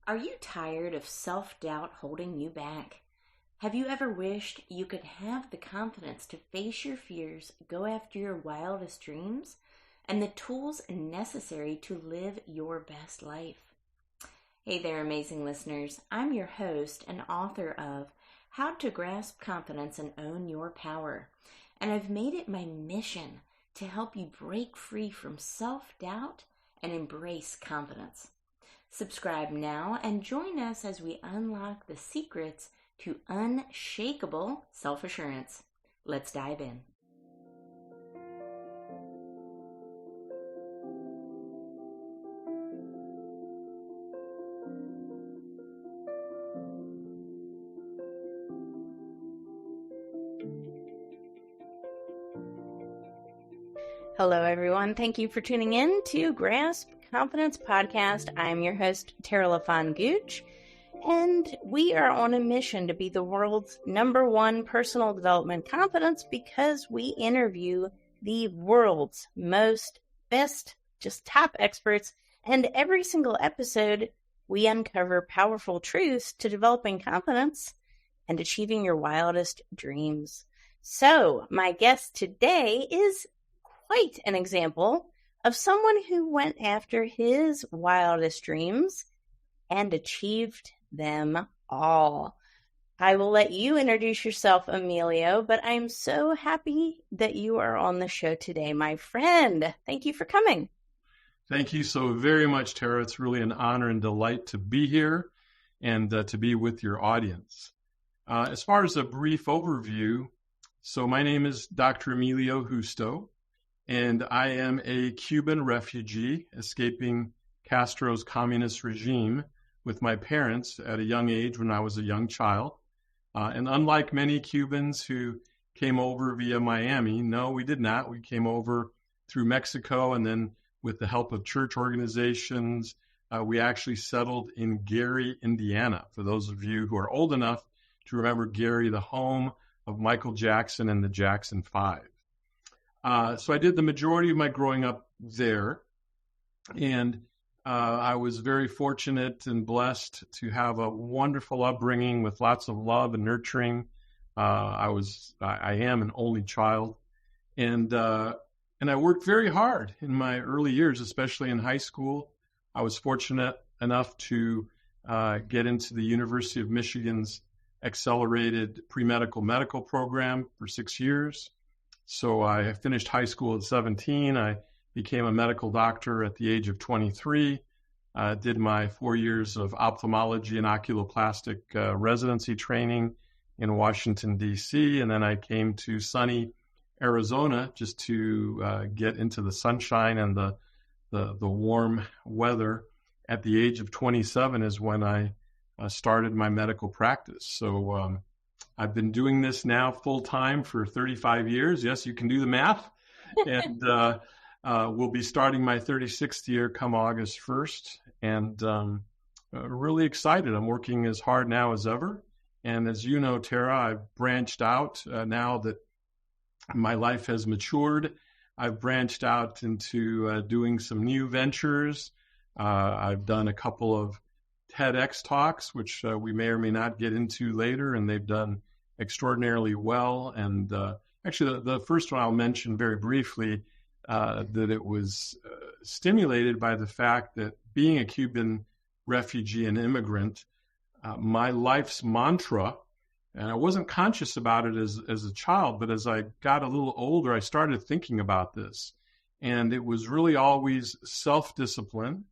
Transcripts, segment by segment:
Are you tired of self-doubt holding you back? Have you ever wished you could have the confidence to face your fears, go after your wildest dreams, and the tools necessary to live your best life? Hey there, amazing listeners. I'm your host and author of How to Grasp Confidence and Own Your Power. And I've made it my mission to help you break free from self-doubt and embrace confidence. Subscribe now and join us as we unlock the secrets to unshakable self-assurance. Let's dive in. Hello, everyone. Thank you for tuning in to Grasp Confidence Podcast. I'm your host, LaFon Gooch, and we are on a mission to be the world's #1 personal development confidence because we interview the world's best, just top experts, and every single episode we uncover powerful truths to developing confidence and achieving your wildest dreams. So, my guest today is quite an example of someone who went after his wildest dreams and achieved them all. I will let you introduce yourself, Emilio, but I'm so happy that you are on the show today, my friend. Thank you for coming. Thank you so very much, Tara. It's really an honor and delight to be here and to be with your audience. As far as a brief overview, so my name is Dr. Emilio Justo, and I am a Cuban refugee escaping Castro's communist regime with my parents at a young age when I was a young child. And unlike many Cubans who came over via Miami, no, we did not. We came over through Mexico, and then with the help of church organizations, we actually settled in Gary, Indiana. For those of you who are old enough to remember Gary, the home of Michael Jackson and the Jackson 5. So I did the majority of my growing up there, and I was very fortunate and blessed to have a wonderful upbringing with lots of love and nurturing. I am an only child, and I worked very hard in my early years, especially in high school. I was fortunate enough to get into the University of Michigan's accelerated pre-medical medical program for 6 years. So I finished high school at 17. I became a medical doctor at the age of 23. Did my 4 years of ophthalmology and oculoplastic residency training in Washington, D.C. And then I came to sunny Arizona just to get into the sunshine and the warm weather. At the age of 27 is when I started my medical practice. So I've been doing this now full time for 35 years. Yes, you can do the math. And we'll be starting my 36th year come August 1st. And really excited. I'm working as hard now as ever. And as you know, Tara, I've branched out now that my life has matured. I've branched out into doing some new ventures. I've done a couple of TEDx talks, which we may or may not get into later, and they've done extraordinarily well. And actually, the first one I'll mention very briefly, that it was stimulated by the fact that being a Cuban refugee and immigrant, my life's mantra, and I wasn't conscious about it as a child, but as I got a little older, I started thinking about this. And it was really always self-discipline,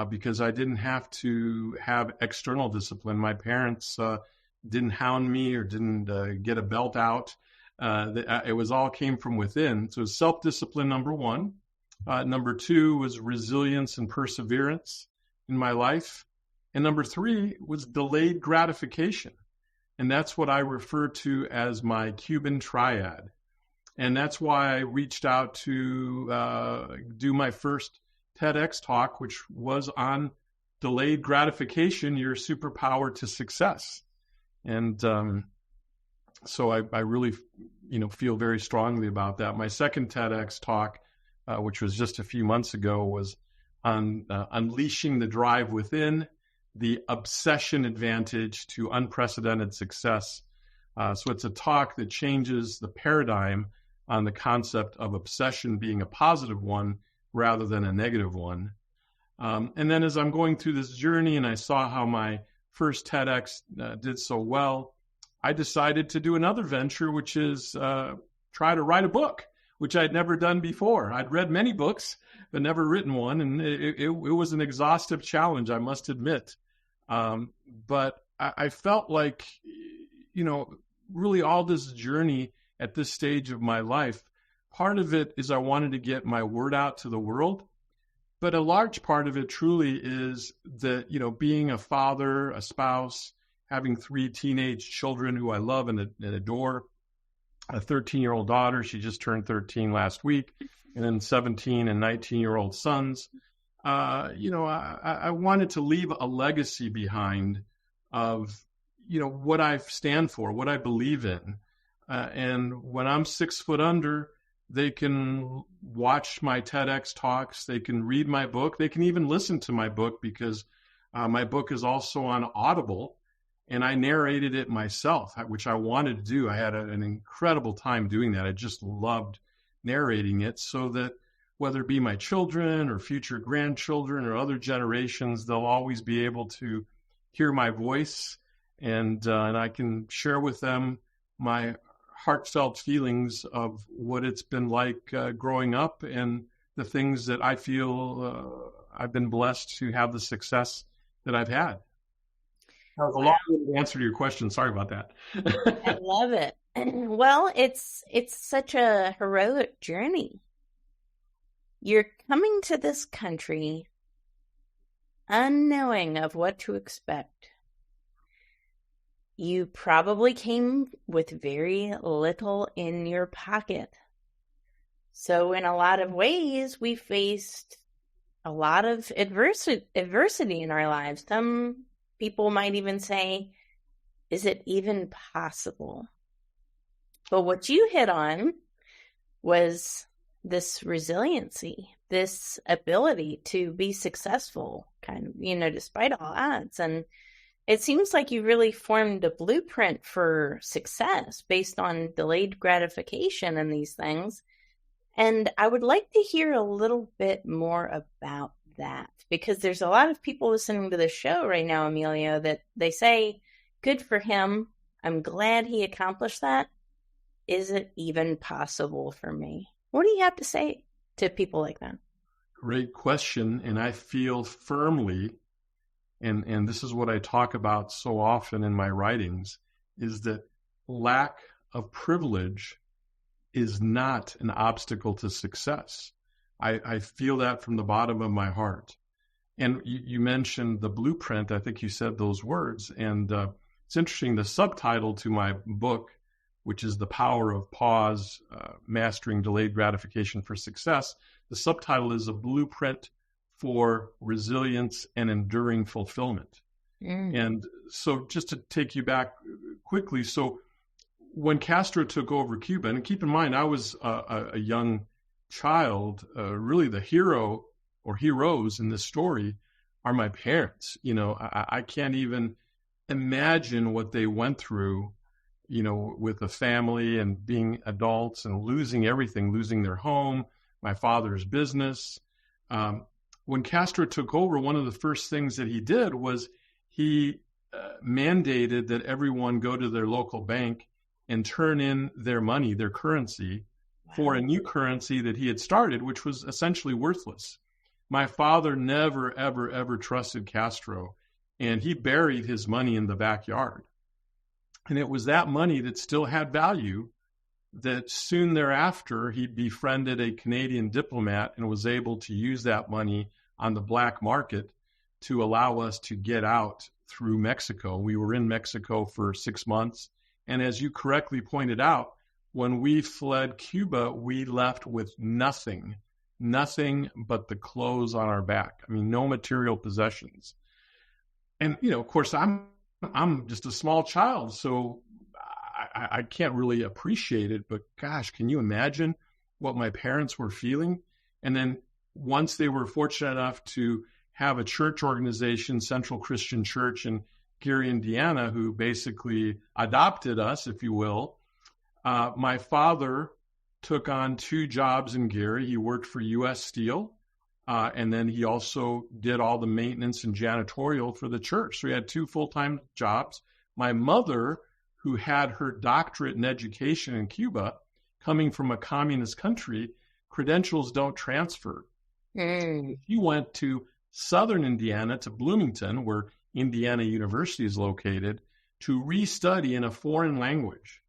because I didn't have to have external discipline. My parents didn't hound me or didn't get a belt out. It was all came from within. So it was self-discipline, number one. Number two was resilience and perseverance in my life. And number three was delayed gratification. And that's what I refer to as my Cuban triad. And that's why I reached out to do my first TEDx talk, which was on delayed gratification, your superpower to success. And so I really, feel very strongly about that. My second TEDx talk, which was just a few months ago, was on unleashing the drive within, the obsession advantage to unprecedented success. So it's a talk that changes the paradigm on the concept of obsession being a positive one rather than a negative one. And then as I'm going through this journey and I saw how my first TEDx did so well, I decided to do another venture, which is try to write a book, which I'd never done before. I'd read many books, but never written one. And it was an exhaustive challenge, I must admit. But I felt like, really all this journey at this stage of my life, part of it is I wanted to get my word out to the world. But a large part of it truly is that, being a father, a spouse, having 3 teenage children who I love and adore, a 13-year-old daughter, she just turned 13 last week, and then 17 and 19-year-old sons. I wanted to leave a legacy behind of, what I stand for, what I believe in. And when I'm 6 foot under, they can watch my TEDx talks. They can read my book. They can even listen to my book because my book is also on Audible, and I narrated it myself, which I wanted to do. I had an incredible time doing that. I just loved narrating it so that whether it be my children or future grandchildren or other generations, they'll always be able to hear my voice, and I can share with them my heartfelt feelings of what it's been like growing up and the things that I feel I've been blessed to have the success that I've had. That was a long answer to your question. Sorry about that. I love it. Well, it's such a heroic journey. You're coming to this country unknowing of what to expect. You probably came with very little in your pocket. So in a lot of ways, we faced a lot of adversity in our lives. Some people might even say, is it even possible? But what you hit on was this resiliency, this ability to be successful, kind of, despite all odds. And it seems like you really formed a blueprint for success based on delayed gratification and these things. And I would like to hear a little bit more about that, because there's a lot of people listening to the show right now, Emilio, that they say, good for him. I'm glad he accomplished that. Is it even possible for me? What do you have to say to people like that? Great question. And I feel firmly, and this is what I talk about so often in my writings, is that lack of privilege is not an obstacle to success. I feel that from the bottom of my heart. And you mentioned the blueprint. I think you said those words. And it's interesting, the subtitle to my book, which is The Power of Pause, Mastering Delayed Gratification for Success, the subtitle is A Blueprint for Resilience and Enduring Fulfillment. And so just to take you back quickly, so when Castro took over Cuba, and keep in mind, I was a young child, really the hero or heroes in this story are my parents. I can't even imagine what they went through, with a family and being adults and losing everything, losing their home, my father's business. When Castro took over, one of the first things that he did was he mandated that everyone go to their local bank and turn in their money, their currency, for a new currency that he had started, which was essentially worthless. My father never, ever, ever trusted Castro, and he buried his money in the backyard. And it was that money that still had value that soon thereafter he befriended a Canadian diplomat and was able to use that money on the black market to allow us to get out through Mexico. We were in Mexico for 6 months. And as you correctly pointed out, when we fled Cuba, we left with nothing but the clothes on our back. I mean, no material possessions. And, of course, I'm just a small child, so I can't really appreciate it. But gosh, can you imagine what my parents were feeling? And then once they were fortunate enough to have a church organization, Central Christian Church in Gary, Indiana, who basically adopted us, if you will. My father took on 2 jobs in Gary. He worked for U.S. Steel, and then he also did all the maintenance and janitorial for the church. So he had 2 full-time jobs. My mother, who had her doctorate in education in Cuba, coming from a communist country, credentials don't transfer. He went to southern Indiana, to Bloomington, where Indiana University is located, to restudy in a foreign language.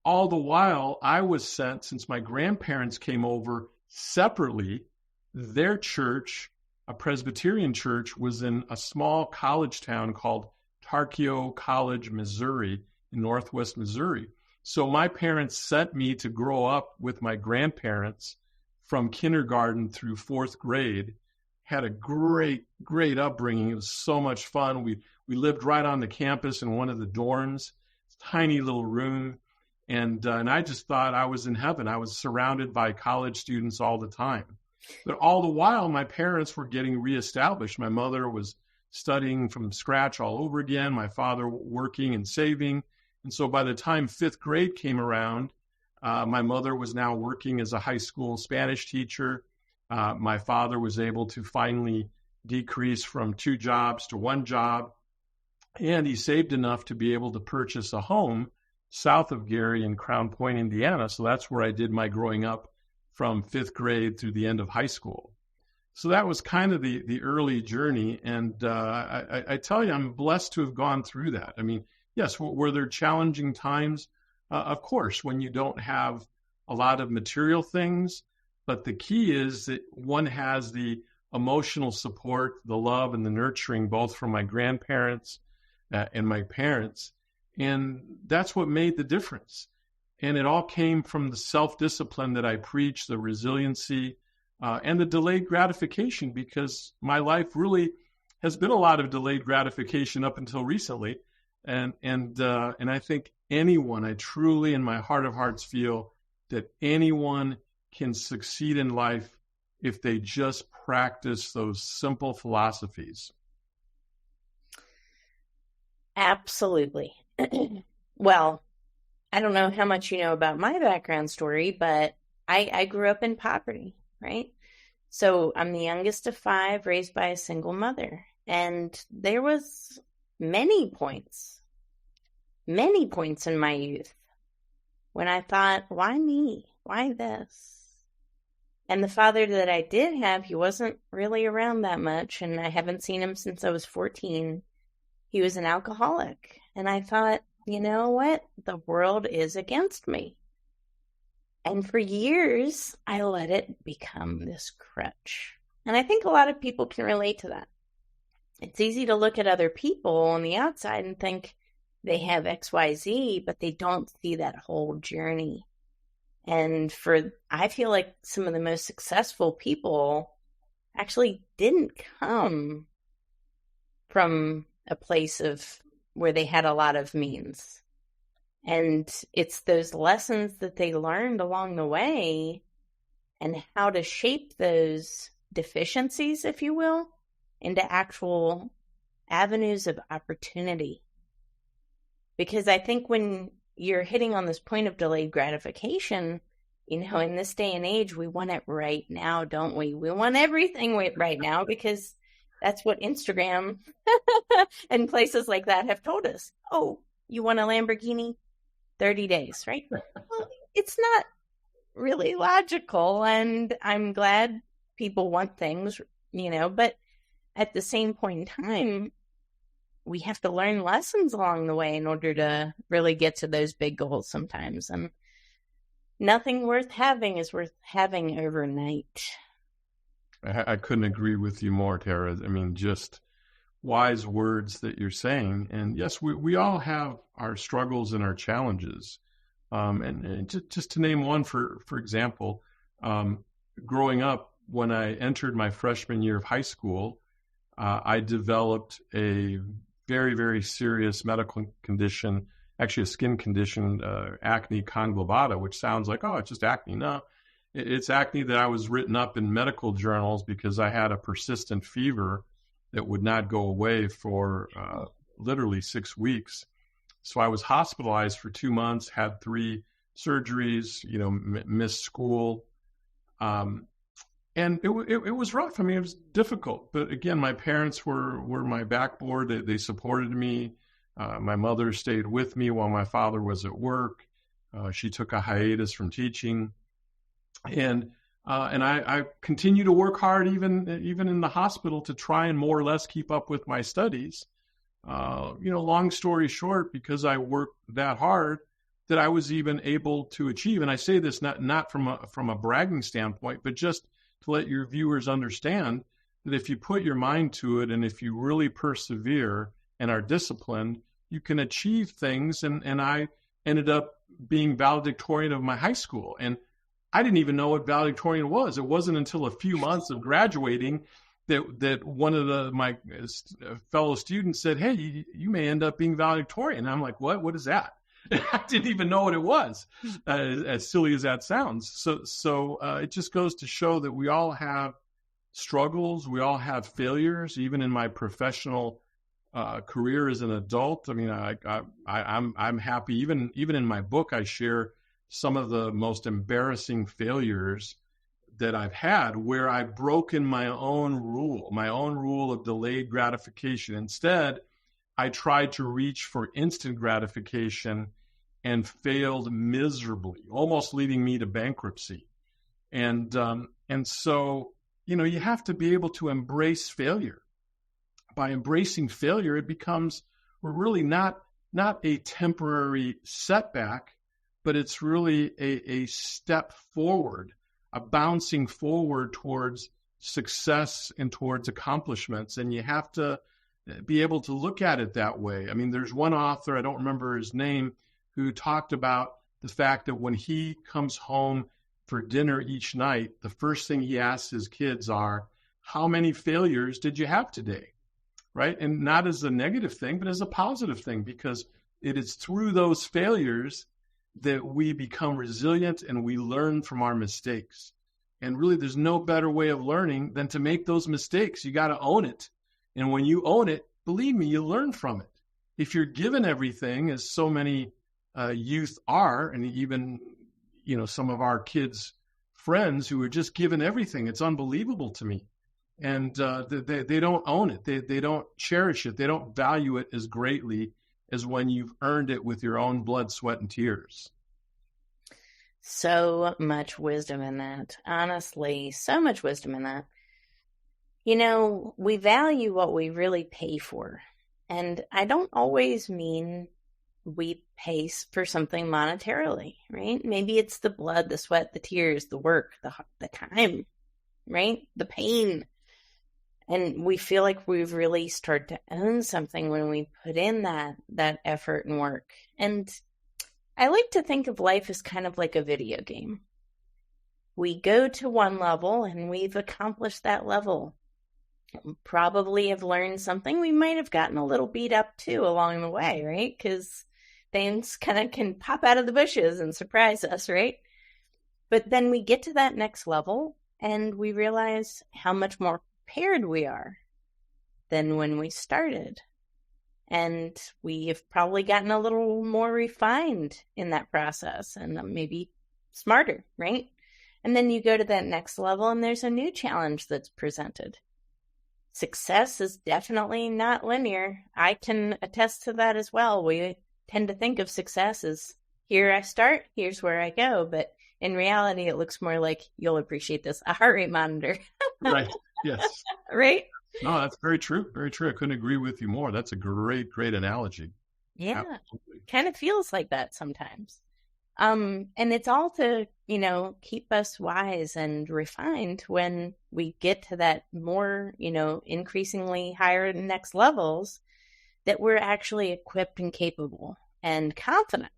All the while, I was sent, since my grandparents came over separately, their church, a Presbyterian church, was in a small college town called Tarkio College, Missouri, in northwest Missouri. So my parents sent me to grow up with my grandparents from kindergarten through 4th grade. Had a great upbringing. It was so much fun. We lived right on the campus in one of the dorms, tiny little room. And I just thought I was in heaven. I was surrounded by college students all the time. But all the while, my parents were getting reestablished. My mother was studying from scratch all over again. My father working and saving. And so by the time 5th grade came around, my mother was now working as a high school Spanish teacher. My father was able to finally decrease from 2 jobs to 1 job. And he saved enough to be able to purchase a home south of Gary in Crown Point, Indiana. So that's where I did my growing up from 5th grade through the end of high school. So that was kind of the early journey. And I tell you, I'm blessed to have gone through that. I mean, yes, were there challenging times? Of course, when you don't have a lot of material things. But the key is that one has the emotional support, the love, and the nurturing, both from my grandparents and my parents. And that's what made the difference. And it all came from the self-discipline that I preach, the resiliency, and the delayed gratification, because my life really has been a lot of delayed gratification up until recently. And I think I truly in my heart of hearts feel that anyone can succeed in life if they just practice those simple philosophies. Absolutely. Well, I don't know how much you know about my background story, but I grew up in poverty, right? So I'm the youngest of 5, raised by a single mother. And there was many points in my youth when I thought, why me? Why this? And the father that I did have, he wasn't really around that much, and I haven't seen him since I was 14. He was an alcoholic. And I thought, you know what? The world is against me. And for years, I let it become this crutch. And I think a lot of people can relate to that. It's easy to look at other people on the outside and think they have XYZ, but they don't see that whole journey. And I feel like some of the most successful people actually didn't come from a place of where they had a lot of means. And it's those lessons that they learned along the way and how to shape those deficiencies, if you will, into actual avenues of opportunity. Because I think when you're hitting on this point of delayed gratification, in this day and age, we want it right now, don't we? We want everything right now because that's what Instagram and places like that have told us. Oh, you want a Lamborghini? 30 days, right? Well, it's not really logical, and I'm glad people want things, but at the same point in time, we have to learn lessons along the way in order to really get to those big goals sometimes. And nothing worth having is worth having overnight. I couldn't agree with you more, Tara. I mean, just wise words that you're saying. And yes, we all have our struggles and our challenges. And just to name one, for example, growing up, when I entered my freshman year of high school, I developed a very, very serious medical condition, actually a skin condition, acne conglobata, which sounds like, oh, it's just acne. No, it's acne that I was written up in medical journals because I had a persistent fever that would not go away for literally 6 weeks. So I was hospitalized for 2 months, had 3 surgeries, missed school. And it was rough. I mean, it was difficult. But again, my parents were my backboard. They supported me. My mother stayed with me while my father was at work. She took a hiatus from teaching. And I continue to work hard even in the hospital to try and more or less keep up with my studies. Long story short, because I worked that hard, that I was even able to achieve. And I say this not from a bragging standpoint, but just to let your viewers understand that if you put your mind to it and if you really persevere and are disciplined, you can achieve things. And I ended up being valedictorian of my high school. And I didn't even know what valedictorian was. It wasn't until a few months of graduating that one of my fellow students said, "Hey, you may end up being valedictorian." And I'm like, "What? What is that?" I didn't even know what it was, as silly as that sounds. So it just goes to show that we all have struggles. We all have failures. Even in my professional career as an adult, I mean, I'm happy. Even in my book, I share some of the most embarrassing failures that I've had, where I've broken my own rule of delayed gratification. Instead, I tried to reach for instant gratification and failed miserably, almost leading me to bankruptcy. And so, you have to be able to embrace failure. By embracing failure, it becomes really not a temporary setback, but it's really a step forward, a bouncing forward towards success and towards accomplishments. And you have to be able to look at it that way. I mean, there's one author, I don't remember his name, who talked about the fact that when he comes home for dinner each night, the first thing he asks his kids are, "How many failures did you have today?" Right? And not as a negative thing, but as a positive thing, because it is through those failures that we become resilient and we learn from our mistakes. And really, there's no better way of learning than to make those mistakes. You got to own it. And when you own it, believe me, you learn from it. If you're given everything, as so many youth are, and even, some of our kids' friends who are just given everything, it's unbelievable to me. And they don't own it. They don't cherish it. They don't value it as greatly as when you've earned it with your own blood, sweat, and tears. So much wisdom in that. Honestly, so much wisdom in that. We value what we really pay for. And I don't always mean we pay for something monetarily, right? Maybe it's the blood, the sweat, the tears, the work, the time, right? The pain. And we feel like we've really started to own something when we put in that effort and work. And I like to think of life as kind of like a video game. We go to one level and we've accomplished that level. We probably have learned something. We might have gotten a little beat up too along the way, right? Because things kind of can pop out of the bushes and surprise us, right? But then we get to that next level and we realize how much more prepared we are than when we started. And we have probably gotten a little more refined in that process and maybe smarter, right? And then you go to that next level and there's a new challenge that's presented. Success is definitely not linear. I can attest to that as well. We tend to think of success as here I start, here's where I go. But in reality, it looks more like you'll appreciate this, a heart rate monitor. Right. Yes. Right? No, that's very true. Very true. I couldn't agree with you more. That's a great analogy. Yeah. Absolutely. Kind of feels like that sometimes. And it's all to, keep us wise and refined when we get to that more, increasingly higher next levels, that we're actually equipped and capable and confident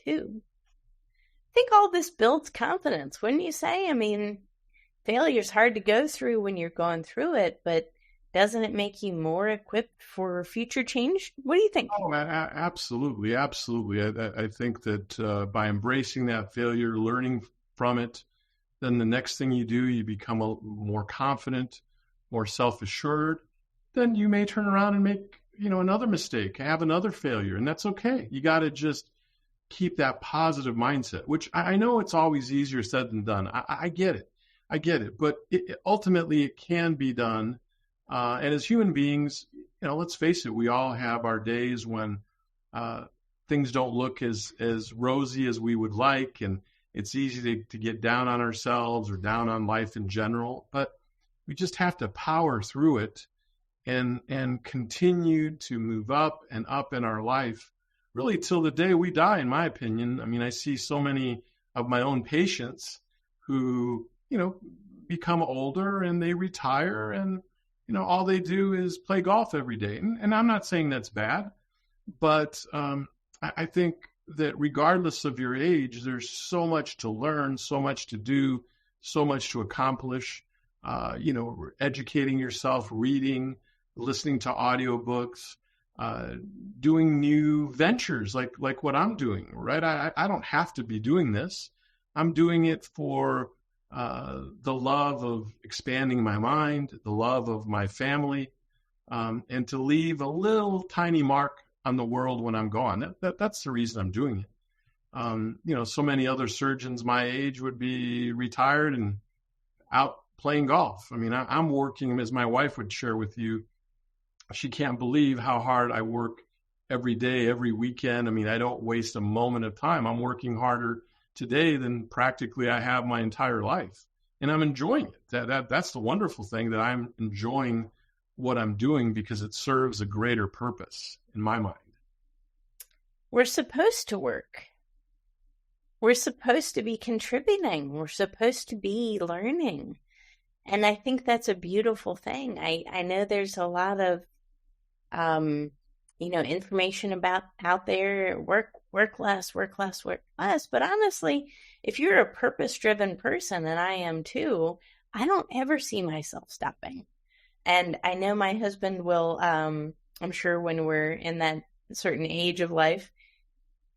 too. I think all this builds confidence, wouldn't you say? I mean, failure's hard to go through when you're going through it, but doesn't it make you more equipped for future change? What do you think? Oh, absolutely. Absolutely. I think that by embracing that failure, learning from it, then the next thing you do, you become more confident, more self-assured, then you may turn around and make, another mistake, have another failure, and that's okay. You got to just keep that positive mindset, which I know it's always easier said than done. I get it. But ultimately it can be done. And as human beings, let's face it, we all have our days when things don't look as rosy as we would like, and it's easy to get down on ourselves or down on life in general. But we just have to power through it and continue to move up and up in our life, really till the day we die, in my opinion. I mean, I see so many of my own patients who, become older and they retire and, all they do is play golf every day. And I'm not saying that's bad, but I think that regardless of your age, there's so much to learn, so much to do, so much to accomplish, educating yourself, reading, listening to audiobooks, doing new ventures like what I'm doing, right? I don't have to be doing this. I'm doing it for the love of expanding my mind, the love of my family, and to leave a little tiny mark on the world when I'm gone. That's the reason I'm doing it. So many other surgeons my age would be retired and out playing golf. I mean, I'm working, as my wife would share with you. She can't believe how hard I work every day, every weekend. I mean, I don't waste a moment of time. I'm working harder today than practically I have my entire life. And I'm enjoying it. That's the wonderful thing, that I'm enjoying what I'm doing because it serves a greater purpose in my mind. We're supposed to work. We're supposed to be contributing. We're supposed to be learning. And I think that's a beautiful thing. I know there's a lot of, information about out there, work less. But honestly, if you're a purpose-driven person, and I am too, I don't ever see myself stopping. And I know my husband will, I'm sure when we're in that certain age of life,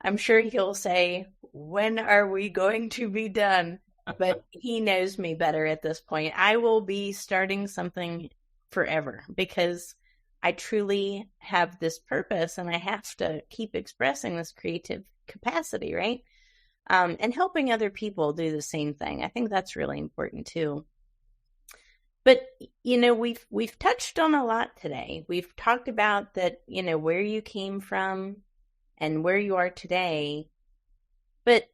I'm sure he'll say, when are we going to be done? But he knows me better at this point. I will be starting something forever because I truly have this purpose and I have to keep expressing this creative capacity, right? And helping other people do the same thing. I think that's really important too. But, we've touched on a lot today. We've talked about that, where you came from and where you are today. But,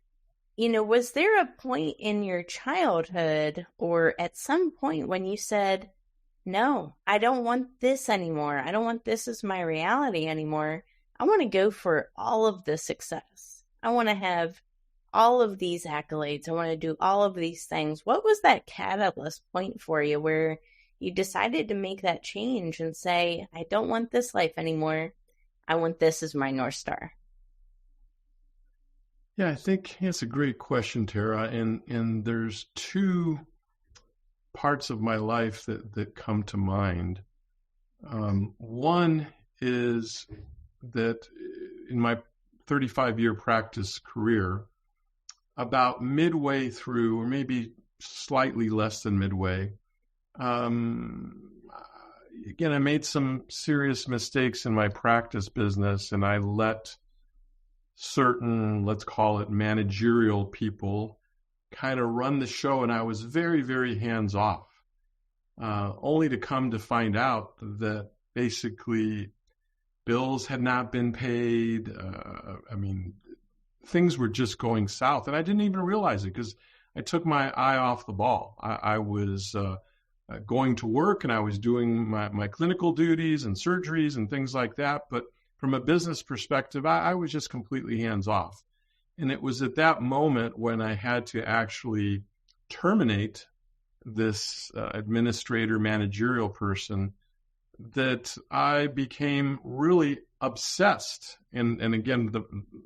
was there a point in your childhood or at some point when you said, no, I don't want this anymore. I don't want this as my reality anymore. I want to go for all of the success. I want to have all of these accolades. I want to do all of these things. What was that catalyst point for you where you decided to make that change and say, I don't want this life anymore. I want this as my North Star? Yeah, I think it's a great question, Tara. And there's two parts of my life that come to mind. One is that in my 35-year practice career, about midway through, or maybe slightly less than midway, again, I made some serious mistakes in my practice business, and I let certain, let's call it managerial people, kind of run the show, and I was very, very hands-off, only to come to find out that basically bills had not been paid. Things were just going south, and I didn't even realize it because I took my eye off the ball. I was going to work, and I was doing my clinical duties and surgeries and things like that, but from a business perspective, I was just completely hands-off. And it was at that moment when I had to actually terminate this administrator, managerial person, that I became really obsessed. And again,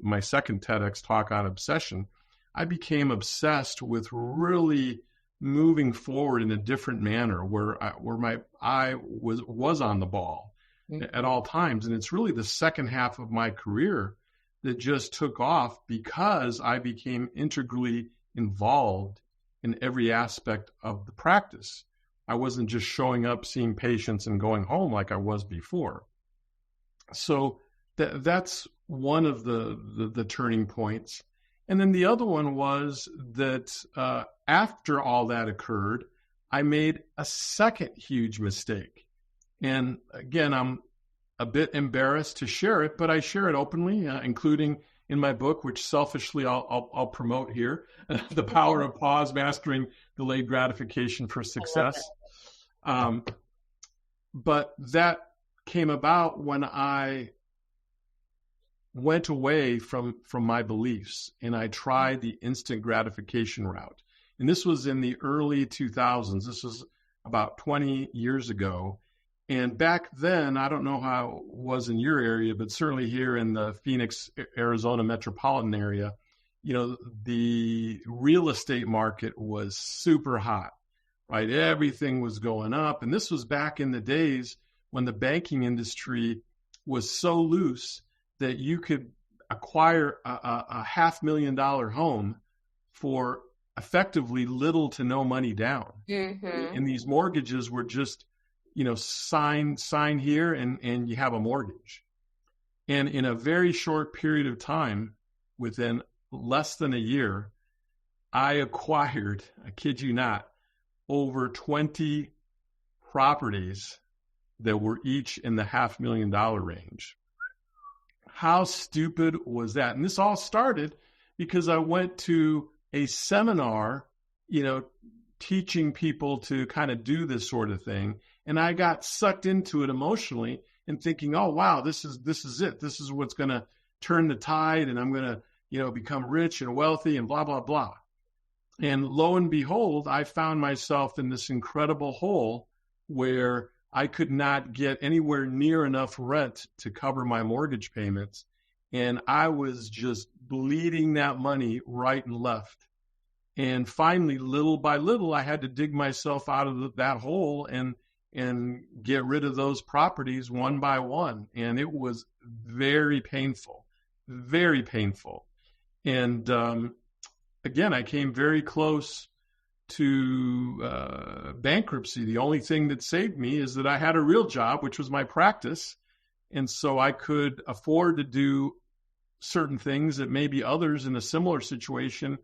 my second TEDx talk on obsession, I became obsessed with really moving forward in a different manner where my eye was on the ball at all times. And it's really the second half of my career that just took off because I became integrally involved in every aspect of the practice. I wasn't just showing up, seeing patients, and going home like I was before. So that's one of the turning points. And then the other one was that after all that occurred, I made a second huge mistake. And again, I'm a bit embarrassed to share it, but I share it openly, including in my book, which selfishly I'll promote here, The Power of Pause, Mastering Delayed Gratification for Success. But that came about when I went away from my beliefs and I tried the instant gratification route. And this was in the early 2000s. This was about 20 years ago. And back then, I don't know how it was in your area, but certainly here in the Phoenix, Arizona metropolitan area, the real estate market was super hot, right? Everything was going up. And this was back in the days when the banking industry was so loose that you could acquire a $500,000 home for effectively little to no money down. Mm-hmm. And these mortgages were just, sign here and you have a mortgage. And in a very short period of time, within less than a year, I acquired, I kid you not, over 20 properties that were each in the $500,000 range. How stupid was that? And this all started because I went to a seminar, teaching people to kind of do this sort of thing. And I got sucked into it emotionally and thinking, oh, wow, this is it. This is what's going to turn the tide and I'm going to, become rich and wealthy and blah, blah, blah. And lo and behold, I found myself in this incredible hole where I could not get anywhere near enough rent to cover my mortgage payments. And I was just bleeding that money right and left. And finally, little by little, I had to dig myself out of that hole and get rid of those properties one by one. And it was very painful, very painful. And again, I came very close to bankruptcy. The only thing that saved me is that I had a real job, which was my practice. And so I could afford to do certain things that maybe others in a similar situation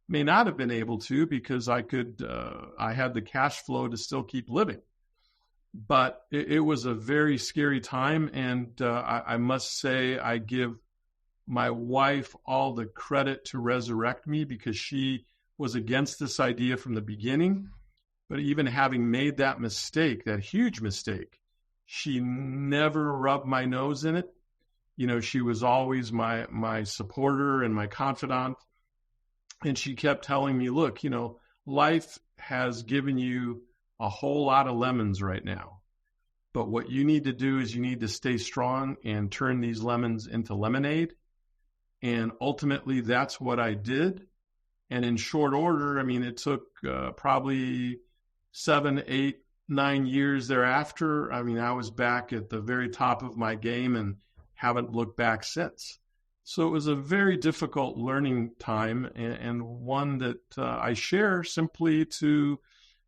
may not have been able to, because I had the cash flow to still keep living. But it was a very scary time. And I must say, I give my wife all the credit to resurrect me, because she was against this idea from the beginning. But even having made that mistake, that huge mistake, she never rubbed my nose in it. She was always my supporter and my confidant. And she kept telling me, look, life has given you a whole lot of lemons right now. But what you need to do is you need to stay strong and turn these lemons into lemonade. And ultimately, that's what I did. And in short order, it took probably 7, 8, 9 years thereafter. I was back at the very top of my game and haven't looked back since. So it was a very difficult learning time, and one that I share simply to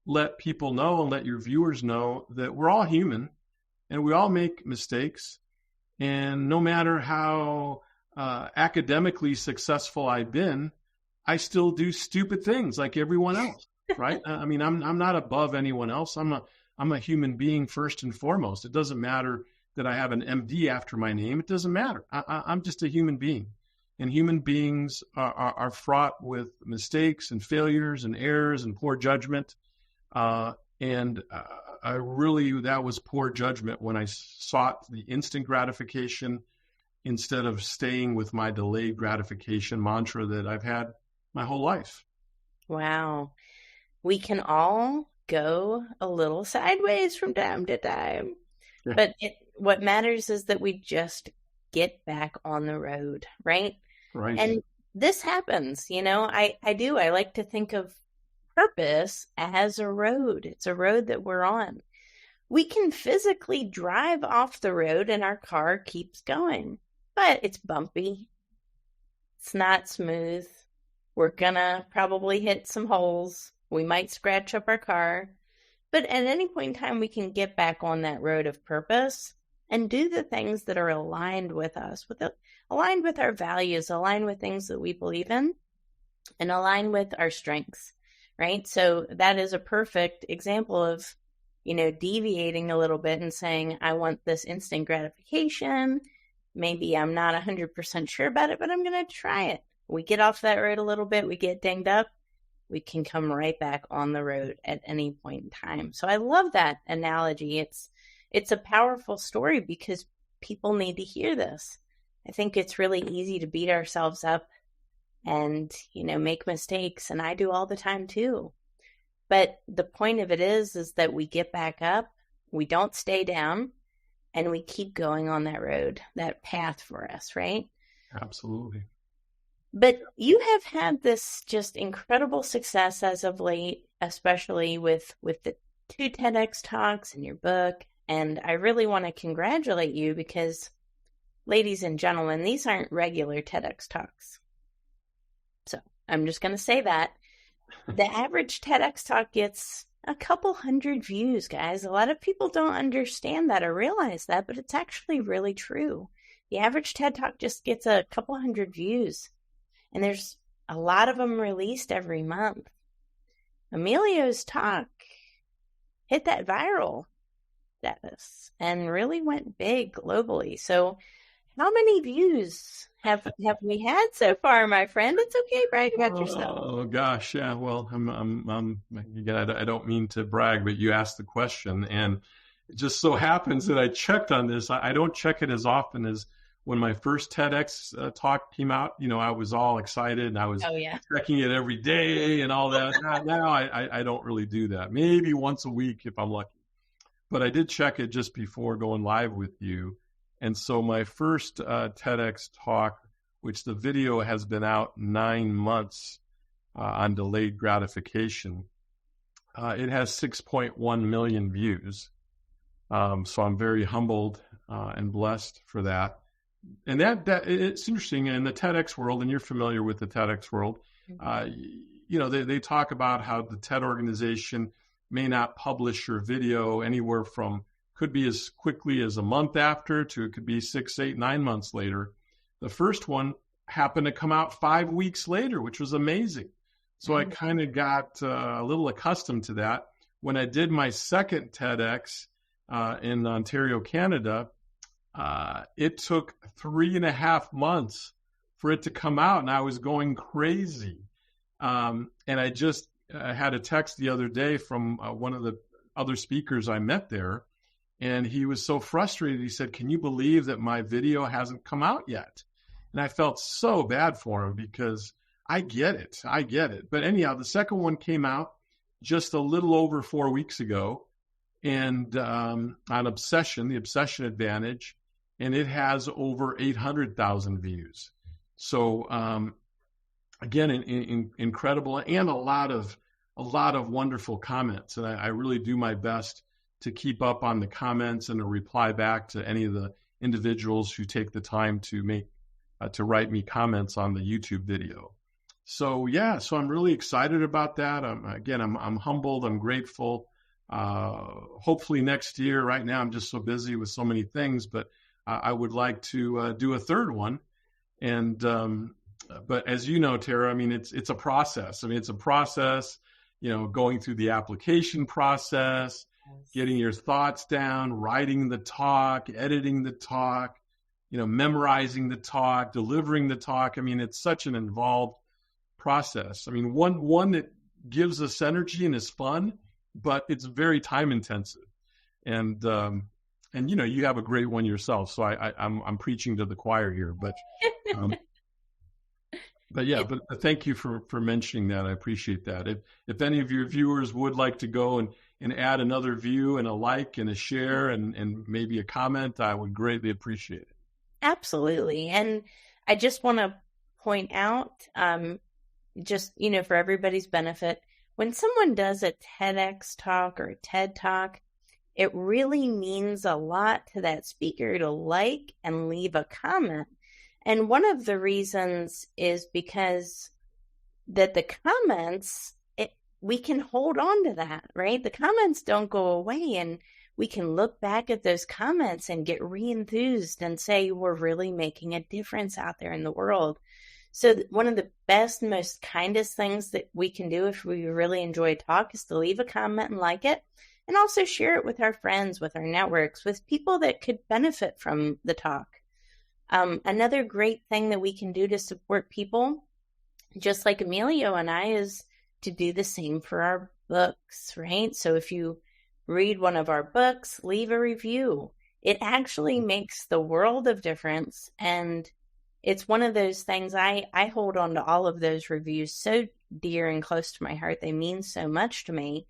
let people know and let your viewers know that we're all human and we all make mistakes. And no matter how academically successful I've been, I still do stupid things like everyone else, right? I'm not above anyone else. I'm a human being first and foremost. It doesn't matter that I have an MD after my name. It doesn't matter. I'm just a human being. And human beings are fraught with mistakes and failures and errors and poor judgment. That was poor judgment when I sought the instant gratification instead of staying with my delayed gratification mantra that I've had my whole life. Wow. We can all go a little sideways from time to time. Yeah. But what matters is that we just get back on the road, right? Right. And this happens, I like to think of purpose as a road. It's a road that we're on. We can physically drive off the road and our car keeps going, but it's bumpy. It's not smooth. We're gonna probably hit some holes. We might scratch up our car. But at any point in time, we can get back on that road of purpose and do the things that are aligned with us, aligned with our values, aligned with things that we believe in, and aligned with our strengths, right? So that is a perfect example of, deviating a little bit and saying, I want this instant gratification. Maybe I'm not 100% sure about it, but I'm going to try it. We get off that road a little bit, we get dinged up, we can come right back on the road at any point in time. So I love that analogy. It's a powerful story because people need to hear this. I think it's really easy to beat ourselves up and, make mistakes. And I do all the time too. But the point of it is that we get back up, we don't stay down, and we keep going on that road, that path for us, right? Absolutely. But you have had this just incredible success as of late, especially with the 2 TEDx talks and your book. And I really want to congratulate you because, ladies and gentlemen, these aren't regular TEDx talks. So I'm just going to say that. The average TEDx talk gets a couple hundred views, guys. A lot of people don't understand that or realize that, but it's actually really true. The average TED talk just gets a couple hundred views. And there's a lot of them released every month. Emilio's talk hit that viral status and really went big globally. So how many views have we had so far, my friend? It's okay, brag about yourself. Oh gosh, yeah. Well, again, I don't mean to brag, but you asked the question, and it just so happens that I checked on this. I don't check it as often as when my first TEDx talk came out. I was all excited and I was checking it every day and all that. Now I don't really do that. Maybe once a week if I'm lucky. But I did check it just before going live with you. And so my first TEDx talk, which the video has been out 9 months on delayed gratification, it has 6.1 million views. So I'm very humbled and blessed for that. And that it's interesting in the TEDx world, and you're familiar with the TEDx world. They talk about how the TED organization may not publish your video anywhere from, could be as quickly as a month after to it could be 6, 8, 9 months later. The first one happened to come out 5 weeks later, which was amazing. So I kind of got a little accustomed to that. When I did my second TEDx in Ontario, Canada, it took 3.5 months for it to come out, and I was going crazy. And I just had a text the other day from one of the other speakers I met there, and he was so frustrated. He said, "Can you believe that my video hasn't come out yet?" And I felt so bad for him because I get it. But anyhow, the second one came out just a little over 4 weeks ago, and on Obsession, the Obsession Advantage, and it has over 800,000 views. So again, incredible, and a lot of wonderful comments. And I really do my best to keep up on the comments and to reply back to any of the individuals who take the time to write me comments on the YouTube video. So so I'm really excited about that. I'm humbled. I'm grateful. Hopefully next year. Right now, I'm just so busy with so many things, but I would like to do a third one. And but as you know, Tara, it's a process. It's a process. Going through the application process, getting your thoughts down, writing the talk, editing the talk, memorizing the talk, delivering the talk. It's such an involved process. One that gives us energy and is fun, but it's very time intensive. And you have a great one yourself, so I'm preaching to the choir here, but but thank you for mentioning that. I appreciate that. If any of your viewers would like to go and add another view and a like and a share and maybe a comment, I would greatly appreciate it. Absolutely. And I just want to point out, for everybody's benefit, when someone does a TEDx talk or a TED talk, it really means a lot to that speaker to like and leave a comment. And one of the reasons is because that the comments, we can hold on to that, right? The comments don't go away, and we can look back at those comments and get re-enthused and say we're really making a difference out there in the world. So one of the best, most kindest things that we can do if we really enjoy a talk is to leave a comment and like it, and also share it with our friends, with our networks, with people that could benefit from the talk. Another great thing that we can do to support people, just like Emilio and I, is to do the same for our books, right? So if you read one of our books, leave a review. It actually makes the world of difference. And it's one of those things, I hold on to all of those reviews so dear and close to my heart. They mean so much to me.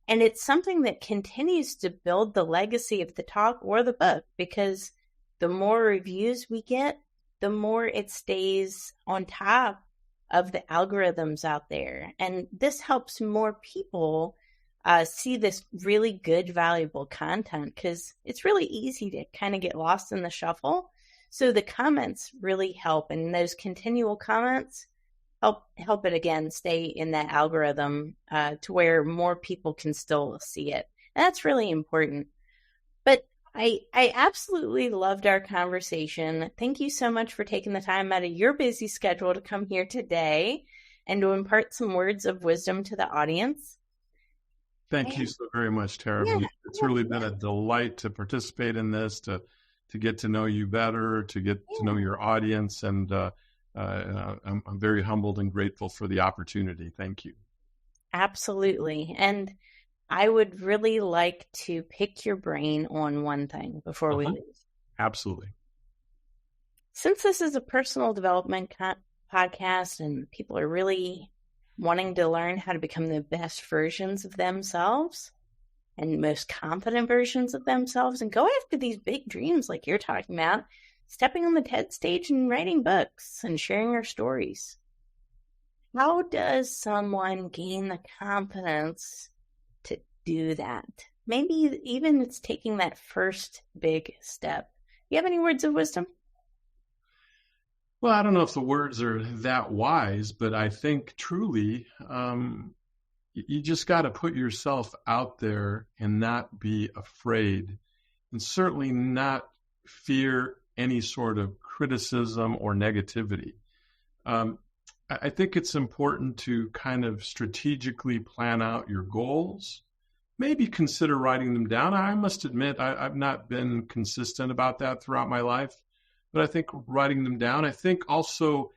And it's something that continues to build the legacy of the talk or the book, because the more reviews we get, the more it stays on top of the algorithms out there. And this helps more people see this really good, valuable content, because it's really easy to kind of get lost in the shuffle. So the comments really help, and those continual comments help it again stay in that algorithm to where more people can still see it. And that's really important. But I absolutely loved our conversation. Thank you so much for taking the time out of your busy schedule to come here today and to impart some words of wisdom to the audience. Thank you so very much, Tara. Yeah, it's really been a delight to participate in this, to get to know you better, to get to know your audience, and I'm very humbled and grateful for the opportunity. Thank you. Absolutely. And I would really like to pick your brain on one thing before we leave. Absolutely. Since this is a personal development podcast and people are really wanting to learn how to become the best versions of themselves and most confident versions of themselves and go after these big dreams like you're talking about, stepping on the TED stage and writing books and sharing our stories, how does someone gain the confidence to do that? Maybe even it's taking that first big step. You have any words of wisdom? Well, I don't know if the words are that wise, but I think truly you just got to put yourself out there and not be afraid, and certainly not fear any sort of criticism or negativity. I think it's important to kind of strategically plan out your goals. Maybe consider writing them down. I must admit, I've not been consistent about that throughout my life, but I think writing them down. I think also,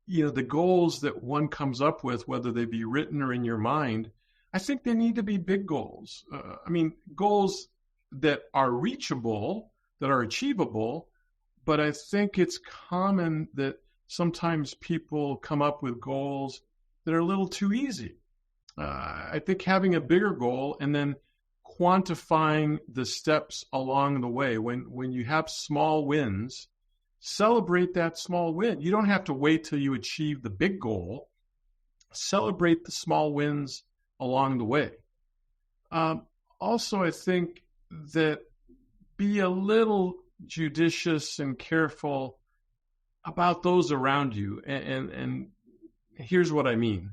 the goals that one comes up with, whether they be written or in your mind, I think they need to be big goals. Goals that are reachable, that are achievable, but I think it's common that sometimes people come up with goals that are a little too easy. I think having a bigger goal and then quantifying the steps along the way. When you have small wins, celebrate that small win. You don't have to wait till you achieve the big goal. Celebrate the small wins along the way. Also, I think that be a little judicious and careful about those around you. And here's what I mean.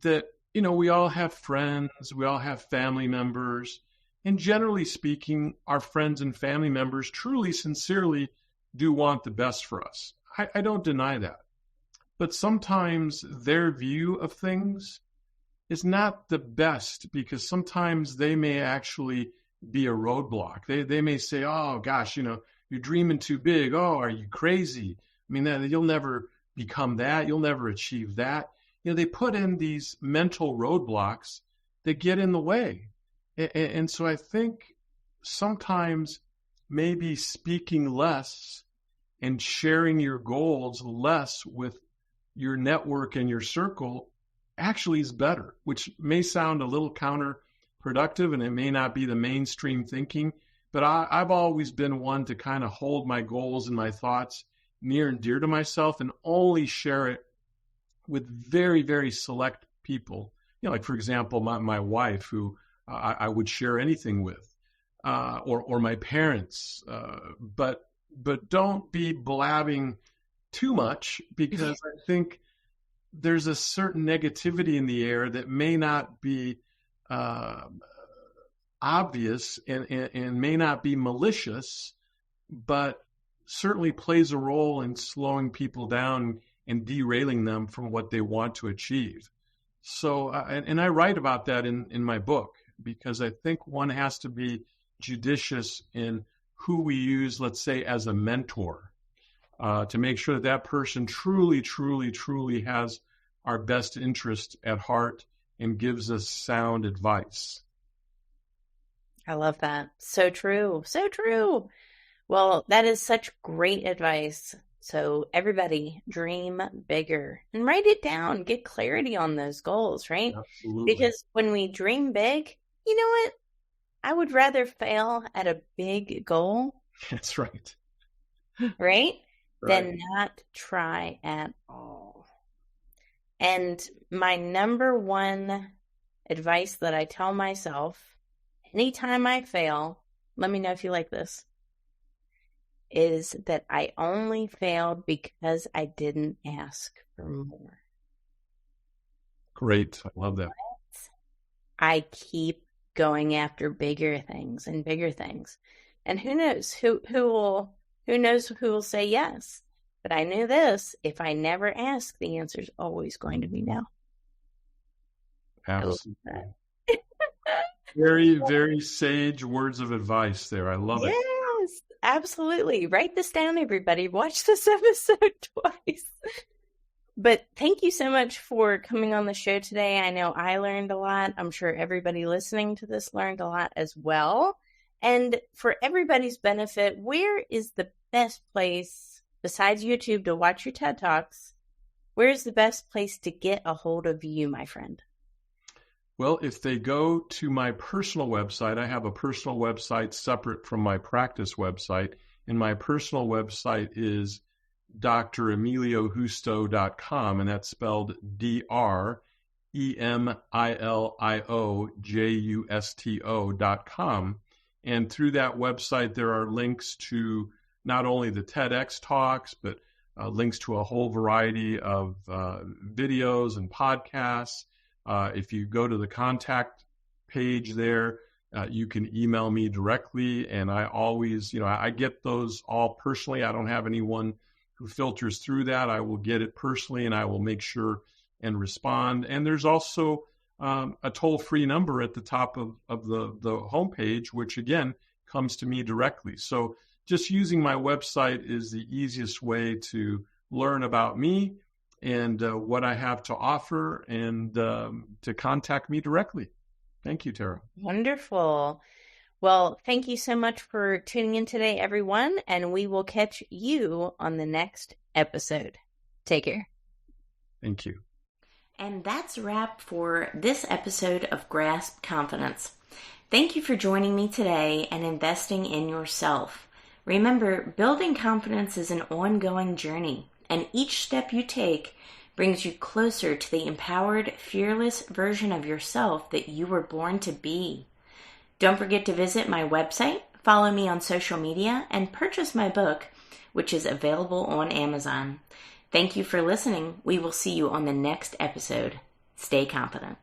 That, we all have friends, we all have family members, and generally speaking, our friends and family members truly, sincerely do want the best for us. I don't deny that. But sometimes their view of things is not the best, because sometimes they may actually be a roadblock. They may say, oh, gosh, you're dreaming too big. Oh, are you crazy? You'll never become that. You'll never achieve that. They put in these mental roadblocks that get in the way. And so I think sometimes maybe speaking less and sharing your goals less with your network and your circle actually is better, which may sound a little counterproductive, and it may not be the mainstream thinking, but I've always been one to kind of hold my goals and my thoughts near and dear to myself and only share it with very, very select people. Like, for example, my wife, who I would share anything with, or my parents, but don't be blabbing too much, because I think there's a certain negativity in the air that may not be obvious and may not be malicious, but certainly plays a role in slowing people down and derailing them from what they want to achieve. So, and I write about that in my book, because I think one has to be judicious in who we use, let's say, as a mentor, to make sure that that person truly, truly, truly has our best interest at heart and gives us sound advice. I love that. So true. So true. Well, that is such great advice. So everybody, dream bigger and write it down. Get clarity on those goals, right? Absolutely. Because when we dream big, you know what? I would rather fail at a big goal. That's right. Right? Right. Than not try at all. And my number one advice that I tell myself anytime I fail, let me know if you like this, is that I only failed because I didn't ask for more. Great. I love that. I keep going after bigger things and bigger things. And who knows who will say yes. But I knew this, if I never ask, the answer is always going to be no. Absolutely. Very, very sage words of advice there. I love it. Yes, absolutely. Write this down, everybody. Watch this episode twice. But thank you so much for coming on the show today. I know I learned a lot. I'm sure everybody listening to this learned a lot as well. And for everybody's benefit, where is the best place, besides YouTube, to watch your TED Talks? Where is the best place to get a hold of you, my friend? Well, if they go to my personal website, I have a personal website separate from my practice website, and my personal website is dremiliojusto.com, and that's spelled DREMILIOJUSTO.com. And through that website, there are links to not only the TEDx talks, but links to a whole variety of videos and podcasts. If you go to the contact page there, you can email me directly, and I always, I get those all personally. I don't have anyone who filters through that. I will get it personally, and I will make sure and respond. And there's also a toll-free number at the top of the homepage, which again comes to me directly. So just using my website is the easiest way to learn about me and what I have to offer, and to contact me directly. Thank you, Tara. Wonderful. Well, thank you so much for tuning in today, everyone, and we will catch you on the next episode. Take care. Thank you. And that's a wrap for this episode of Grasp Confidence. Thank you for joining me today and investing in yourself. Remember, building confidence is an ongoing journey, and each step you take brings you closer to the empowered, fearless version of yourself that you were born to be. Don't forget to visit my website, follow me on social media, and purchase my book, which is available on Amazon. Thank you for listening. We will see you on the next episode. Stay confident.